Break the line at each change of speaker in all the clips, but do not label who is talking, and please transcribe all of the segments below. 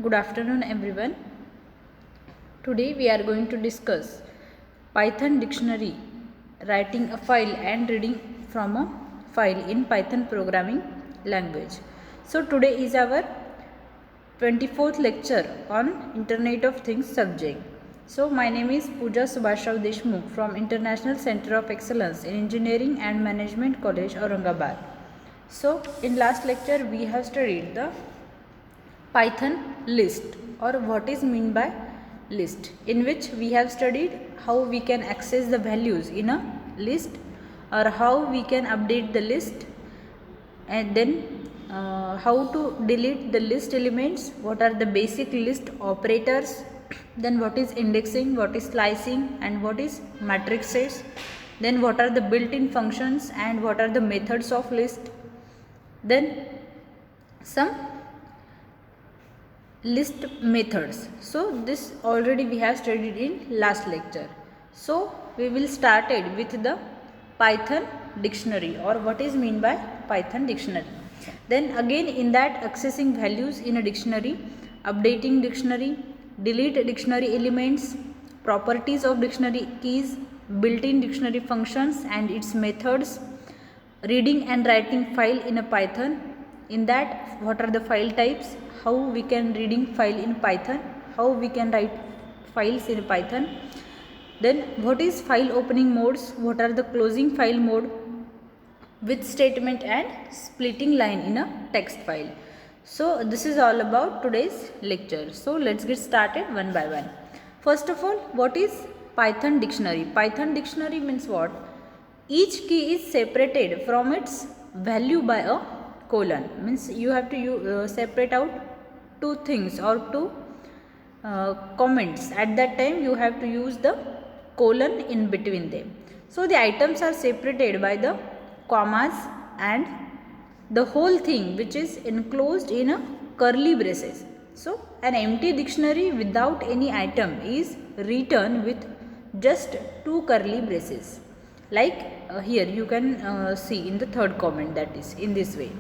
Good afternoon everyone. Today we are going to discuss Python dictionary, writing a file and reading from a file in Python programming language. So today is our 24th lecture on Internet of Things subject. So my name is Pooja Subhashrao Deshmukh from International Center of Excellence in Engineering and Management College, Aurangabad. So in last lecture we have studied the Python list, or what is meant by list, in which we have studied how we can access the values in a list or how we can update the list, and then how to delete the list elements, what are the basic list operators, then what is indexing, what is slicing, and what is matrices, then what are the built-in functions and what are the methods of list, then some list methods. So this already we have studied in last lecture. So we will start it with the Python dictionary, or what is mean by Python dictionary. Then again in that, accessing values in a dictionary, updating dictionary, delete dictionary elements, properties of dictionary keys, built-in dictionary functions and its methods, reading and writing file in a Python. In that, what are the file types, how we can reading file in Python, how we can write files in Python, then what is file opening modes, what are the closing file mode, with statement and splitting line in a text file. So this is all about today's lecture. So let's get started one by one. First of all, what is Python dictionary? Python dictionary means what? Each key is separated from its value by a colon. Means you have to separate out two things or two comments. At that time you have to use the colon in between them. So the items are separated by the commas and the whole thing which is enclosed in a curly braces. So an empty dictionary without any item is written with just two curly braces. Like here you can see in the third comment, that is in this way.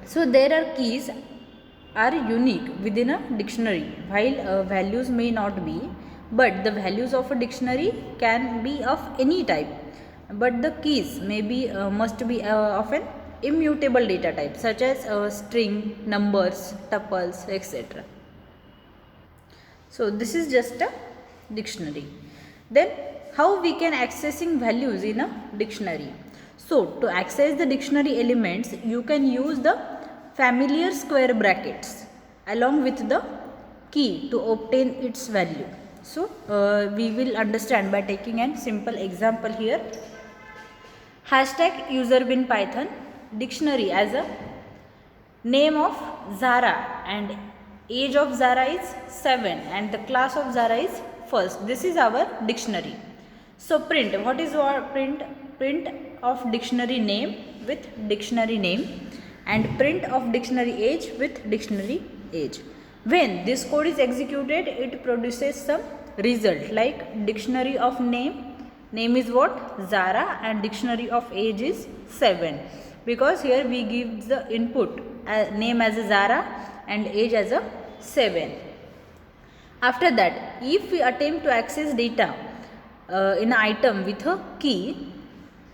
So there are keys are unique within a dictionary, while values may not be, but the values of a dictionary can be of any type, but the keys may be must be of an immutable data type, such as string, numbers, tuples, etc. So this is just a dictionary. Then how we can accessing values in a dictionary? So to access the dictionary elements, you can use the familiar square brackets along with the key to obtain its value. So we will understand by taking a simple example here. Hashtag user bin Python dictionary as a name of Zara, and age of Zara is 7 and the class of Zara is first. This is our dictionary. So print, what is our print? Print of dictionary name with dictionary name, and print of dictionary age with dictionary age. When this code is executed, it produces some result, like dictionary of name is what? Zara, and dictionary of age is 7, because here we give the input name as a Zara and age as a 7. After that, if we attempt to access data in an item with a key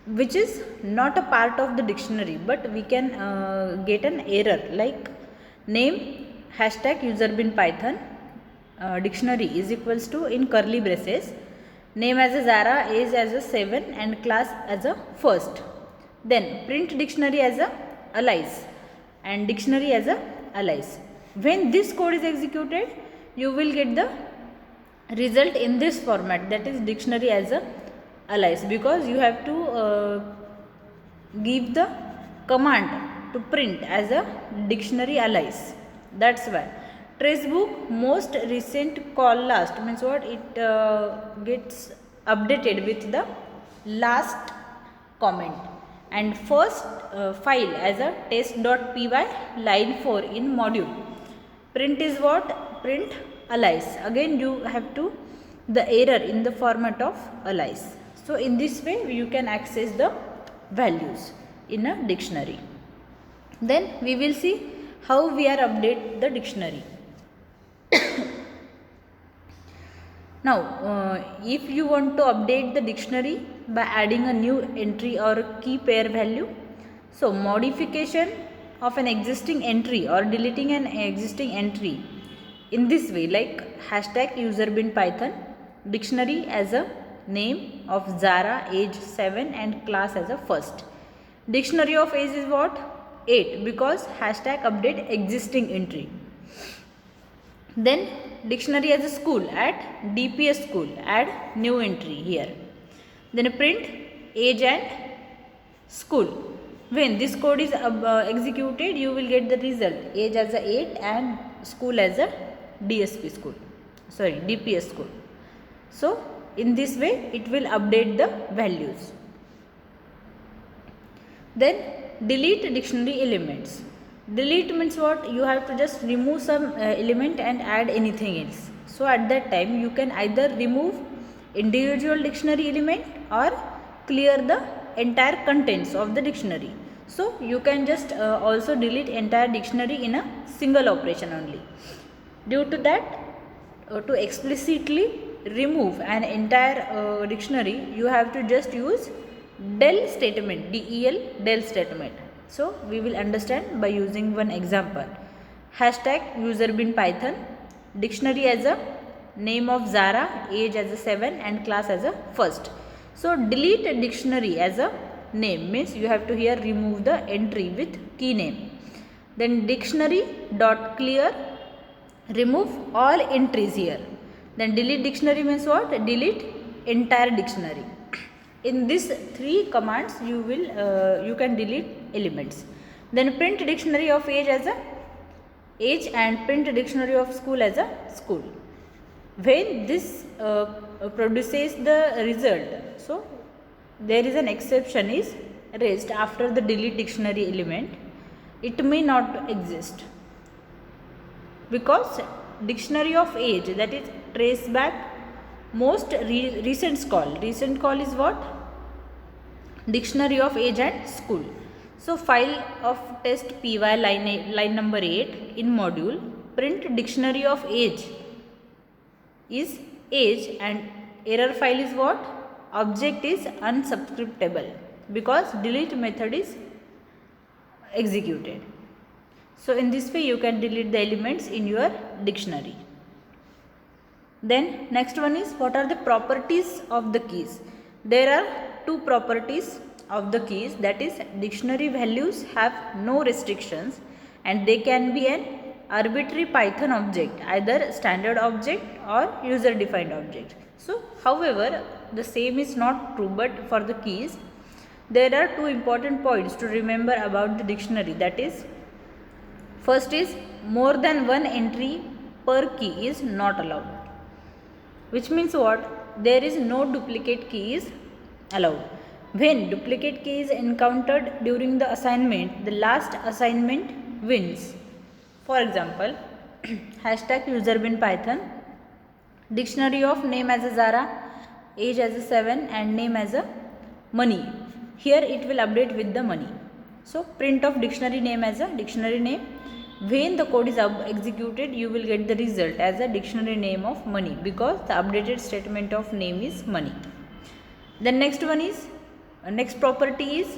which is not a part of the dictionary, but we can get an error, like name hashtag user bin Python dictionary is equals to, in curly braces, name as a Zara, age as a 7 and class as a first. Then print dictionary as a alias and dictionary as a alias. When this code is executed, you will get the result in this format, that is dictionary as a alias, because you have to give the command to print as a dictionary alias. That's why. Tracebook most recent call last means what? It gets updated with the last comment, and first file as a test.py line 4 in module. Print is what? Print alias. Again you have to the error in the format of alias. So in this way you can access the values in a dictionary. Then we will see how we are update the dictionary. Now, if you want to update the dictionary by adding a new entry or key pair value, so modification of an existing entry or deleting an existing entry in this way, like hashtag user bin python, dictionary as a name of Zara, age 7 and class as a first. Dictionary of age is what? 8 because hashtag update existing entry. Then dictionary as a school at DPS school, add new entry here. Then print age and school. When this code is executed, you will get the result age as a 8 and school as a DSP school, sorry DPS school. So in this way it will update the values. Then delete dictionary elements. Delete means what? You have to just remove some element and add anything else. So at that time you can either remove individual dictionary element or clear the entire contents of the dictionary. So you can just also delete entire dictionary in a single operation only. Due to that, to explicitly remove an entire dictionary, you have to just use del statement, del statement. So we will understand by using one example. Hashtag user bin python, dictionary as a name of Zara, age as a 7 and class as a first. So delete a dictionary as a name means you have to here remove the entry with key name. Then dictionary dot clear, remove all entries here. Then delete dictionary means what? Delete entire dictionary. In these three commands you can delete elements. Then print dictionary of age as a age and print dictionary of school as a school. When this produces the result, so there is an exception is raised after the delete dictionary element. It may not exist because dictionary of age, that is trace back most recent call. Recent call is what? Dictionary of age and school. So file of test py line number 8 in module print dictionary of age is age and error file is what? Object is unsubscriptable because delete method is executed. So in this way you can delete the elements in your dictionary. Then next one is what are the properties of the keys. There are two properties of the keys, that is dictionary values have no restrictions and they can be an arbitrary Python object, either standard object or user defined object. So however the same is not true, but for the keys there are two important points to remember about the dictionary, that is first is more than one entry per key is not allowed, which means what? There is no duplicate key is allowed. When duplicate key is encountered during the assignment, the last assignment wins. For example, hashtag user bin python, dictionary of name as a Zara, age as a 7 and name as a money. Here it will update with the money. So print of dictionary name as a dictionary name. When the code is executed, you will get the result as a dictionary name of money because the updated statement of name is money. The next one is, next property is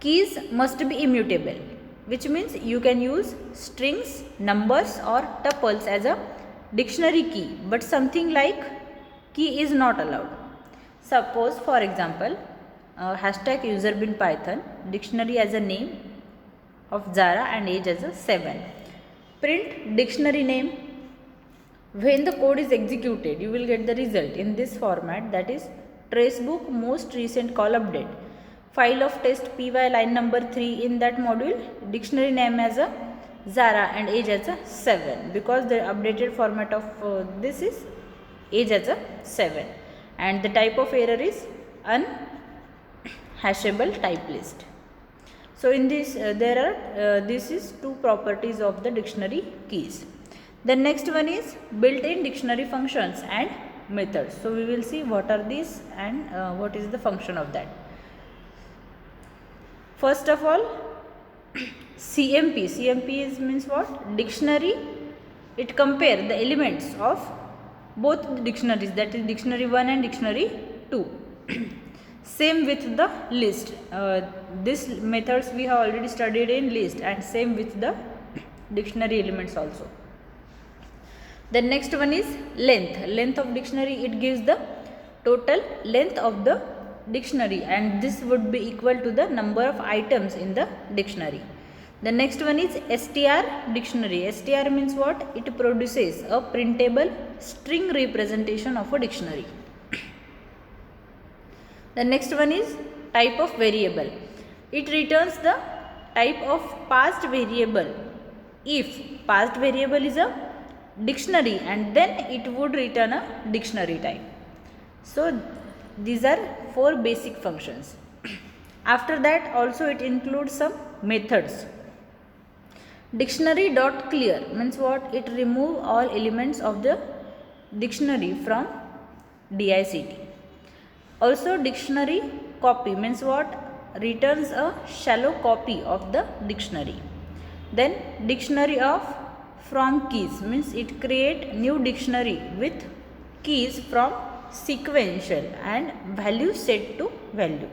keys must be immutable, which means you can use strings, numbers or tuples as a dictionary key, but something like key is not allowed. Suppose for example, hashtag user bin python, dictionary as a name of Zara and age as a 7. Print dictionary name. When the code is executed, you will get the result in this format, that is tracebook most recent call update. File of test py line number 3 in that module, dictionary name as a Zara and age as a 7 because the updated format of this is age as a 7 and the type of error is unhashable type list. So in this there are this is two properties of the dictionary keys. The next one is built-in dictionary functions and methods. So we will see what are these and what is the function of that. First of all, CMP is means what? Dictionary. It compare the elements of both the dictionaries, that is dictionary 1 and dictionary 2. Same with the list. This methods we have already studied in list, and same with the dictionary elements also. The next one is length. Length of dictionary, it gives the total length of the dictionary, and this would be equal to the number of items in the dictionary. The next one is STR dictionary. STR means what? It produces a printable string representation of a dictionary. The next one is type of variable. It returns the type of past variable if past variable is a dictionary, and then it would return a dictionary type. So these are 4 basic functions. After that also it includes some methods. Dictionary dot clear means what? It remove all elements of the dictionary from DICT. Also dictionary copy means what? Returns a shallow copy of the dictionary. Then dictionary of from keys means it create new dictionary with keys from sequential and value set to value.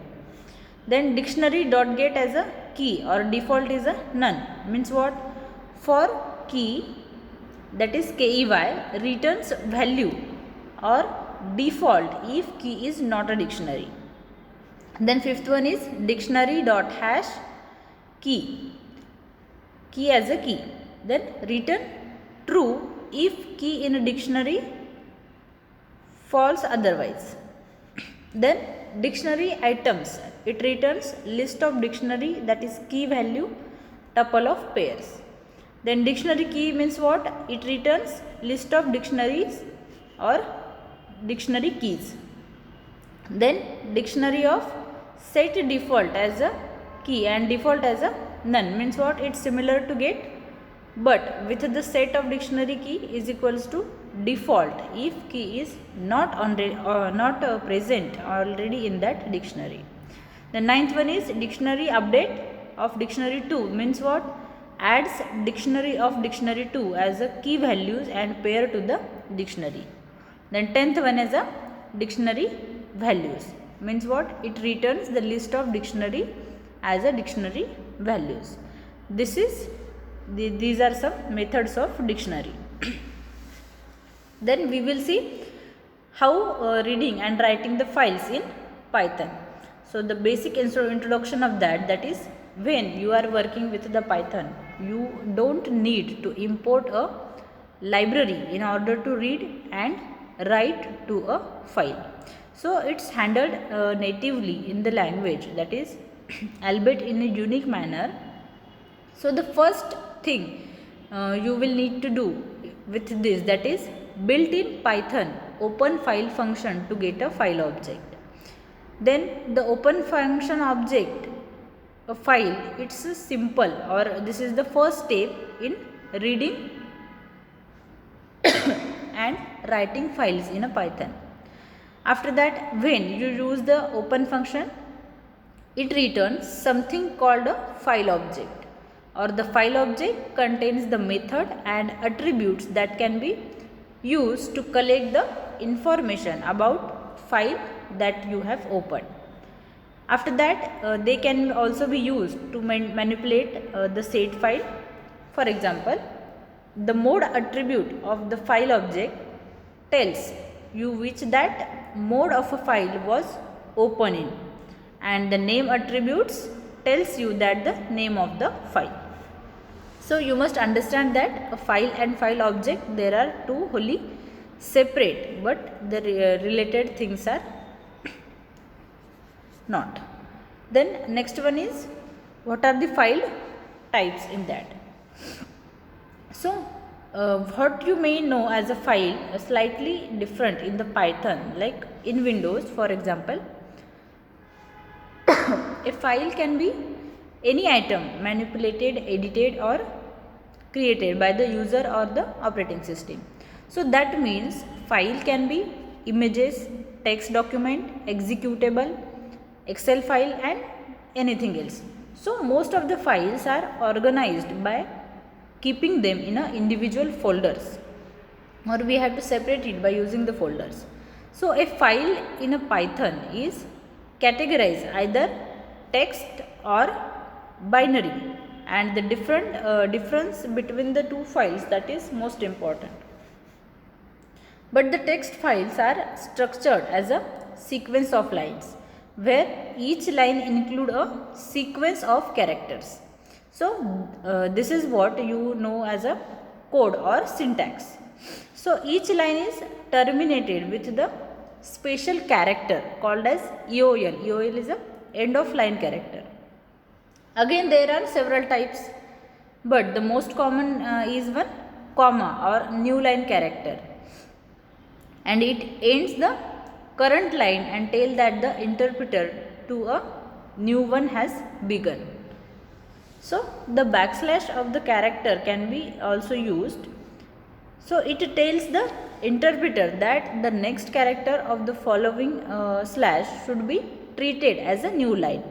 Then dictionary dot get as a key or default is a none means what? For key, that is key, returns value or default if key is not a dictionary. Then fifth one is dictionary dot hash key as a key. Then return true if key in a dictionary, false otherwise. Then dictionary items, it returns list of dictionary, that is key value tuple of pairs. Then dictionary key means what? It returns list of dictionaries or dictionary keys. Then dictionary of set default as a key and default as a none means what? It's similar to get, but with the set of dictionary key is equals to default if key is not present already in that dictionary. The ninth one is dictionary update of dictionary 2 means what? Adds dictionary of dictionary 2 as a key values and pair to the dictionary. Then 10th one is a dictionary values means what? It returns the list of dictionary as a dictionary values. These are some methods of dictionary. Then we will see how reading and writing the files in Python. So the basic introduction of that is, when you are working with the Python, you don't need to import a library in order to read and write to a file. So it's handled natively in the language, that is albeit in a unique manner. So the first thing you will need to do with this, that is built in Python open file function to get a file object. Then the open function object a file, it's a simple, or this is the first step in reading and writing files in a Python. After that, when you use the open function, it returns something called a file object, or the file object contains the method and attributes that can be used to collect the information about file that you have opened. After that, they can also be used to manipulate the set file. For example, the mode attribute of the file object tells you which that mode of a file was open in, and the name attributes tells you that the name of the file. So you must understand that a file and file object, there are two wholly separate, but the related things are not. Then next one is, what are the file types in that? So what you may know as a file is slightly different in the Python. Like in Windows, for example, a file can be any item manipulated, edited or created by the user or the operating system. So that means file can be images, text document, executable, Excel file and anything else. So most of the files are organized by keeping them in a individual folders. or we have to separate it by using the folders. So a file in a Python is categorized either text or binary, and the difference between the two files, that is most important. But the text files are structured as a sequence of lines, where each line include a sequence of characters. So this is what you know as a code or syntax. So each line is terminated with the special character called as EOL. EOL is a end of line character. Again, there are several types, but the most common is one comma or new line character, and it ends the current line and tell that the interpreter to a new one has begun. So the backslash of the character can be also used. So it tells the interpreter that the next character of the following slash should be treated as a new line,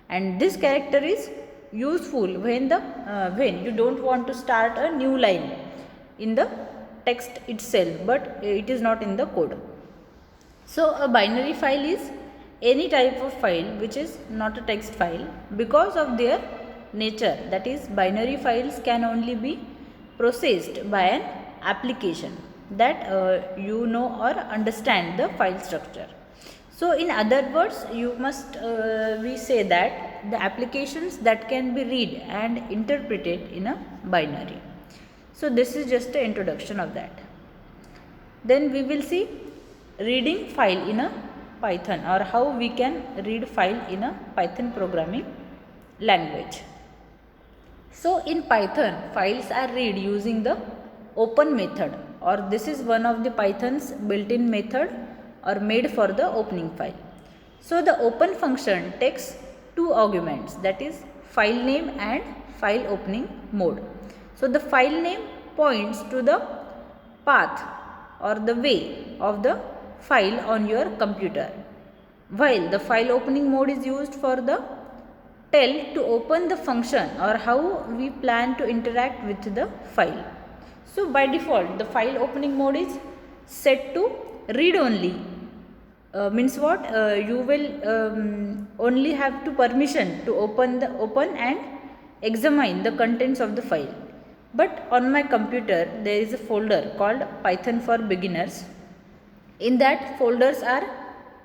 and this character is useful when you don't want to start a new line in the text itself, but it is not in the code. So a binary file is any type of file which is not a text file because of their nature, that is binary files can only be processed by an application that you know or understand the file structure. So in other words, you must we say that the applications that can be read and interpreted in a binary. So this is just an introduction of that. Then we will see reading file in a Python, or how we can read file in a Python programming language. So in Python, files are read using the open method, or this is one of the Python's built-in method or made for the opening file. So the open function takes two arguments, that is file name and file opening mode. So the file name points to the path or the way of the file on your computer, while the file opening mode is used for the tell to open the function or how we plan to interact with the file. So by default the file opening mode is set to read only. Means what? You will only have to permission to open and examine the contents of the file. But on my computer there is a folder called Python for Beginners. In that folders are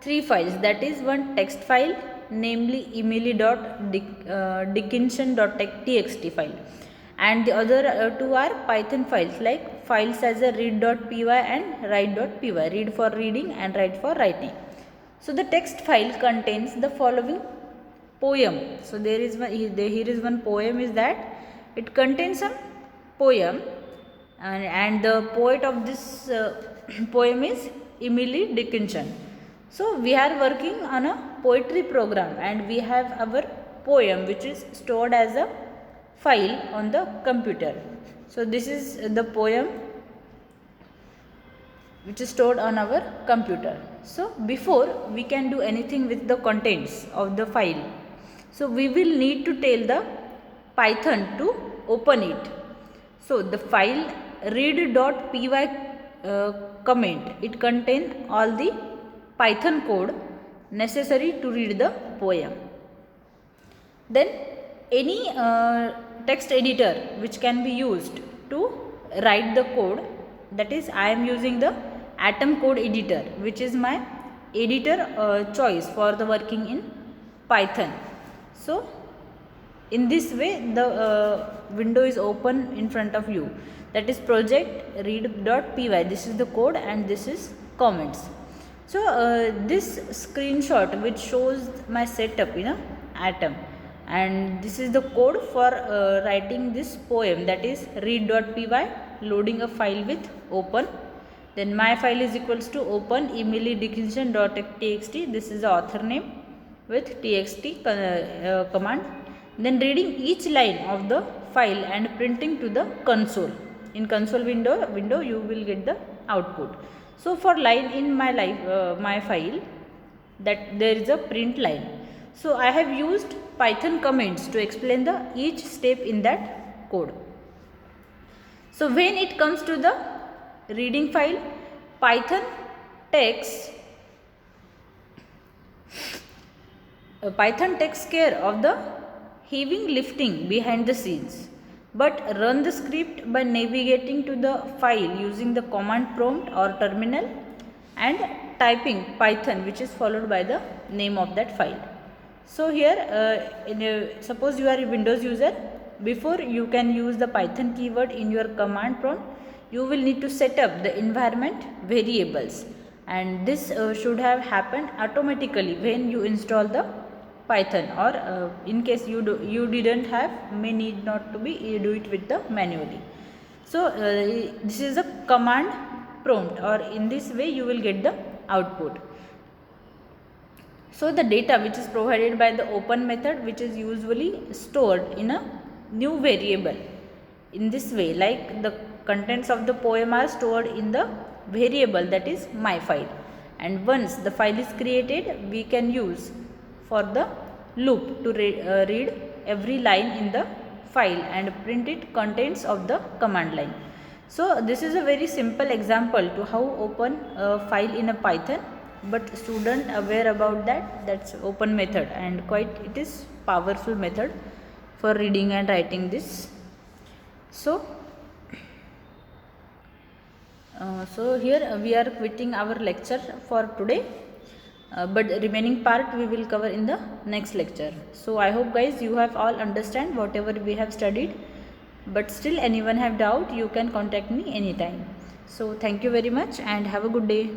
three files, that is one text file, namely emily.dickinson.txt file, and the other two are Python files like files as a read.py and write.py, read for reading and write for writing. So the text file contains the following poem. So there is one, here is one poem, is that it contains a poem, and the poet of this poem is Emily Dickinson. So we are working on a poetry program, and we have our poem which is stored as a file on the computer. So this is the poem which is stored on our computer. So before we can do anything with the contents of the file, so we will need to tell the Python to open it. So the file read.py comment, it contains all the Python code necessary to read the poem. Then any text editor which can be used to write the code, that is I am using the Atom code editor, which is my editor choice for the working in Python. So in this way the window is open in front of you, that is project read.py, this is the code and this is comments. So this screenshot which shows my setup in a Atom, and this is the code for writing this poem, that is read.py, loading a file with open, then my file is equals to open emily.dickinson.txt, this is the author name with txt command, then reading each line of the file and printing to the console. In console window you will get the output. So for line in my file, that there is a print line. So I have used Python comments to explain the each step in that code. So when it comes to the reading file, Python takes Python takes care of the heavy lifting behind the scenes, but run the script by navigating to the file using the command prompt or terminal and typing Python, which is followed by the name of that file. So here suppose you are a Windows user, before you can use the Python keyword in your command prompt, you will need to set up the environment variables, and this should have happened automatically when you install the Python, or in case you didn't have, may need not to be, you do it with the manually. So this is a command prompt, or in this way you will get the output. So the data which is provided by the open method, which is usually stored in a new variable in this way, like the contents of the poem are stored in the variable that is my file, and once the file is created, we can use for the loop to read every line in the file and print it contents of the command line. So this is a very simple example to how open a file in a Python, but student aware about that, that's open method, and quite it is powerful method for reading and writing this. So here we are quitting our lecture for today, but the remaining part we will cover in the next lecture. So I hope guys you have all understand whatever we have studied, but still anyone have doubt, you can contact me anytime. So thank you very much and have a good day.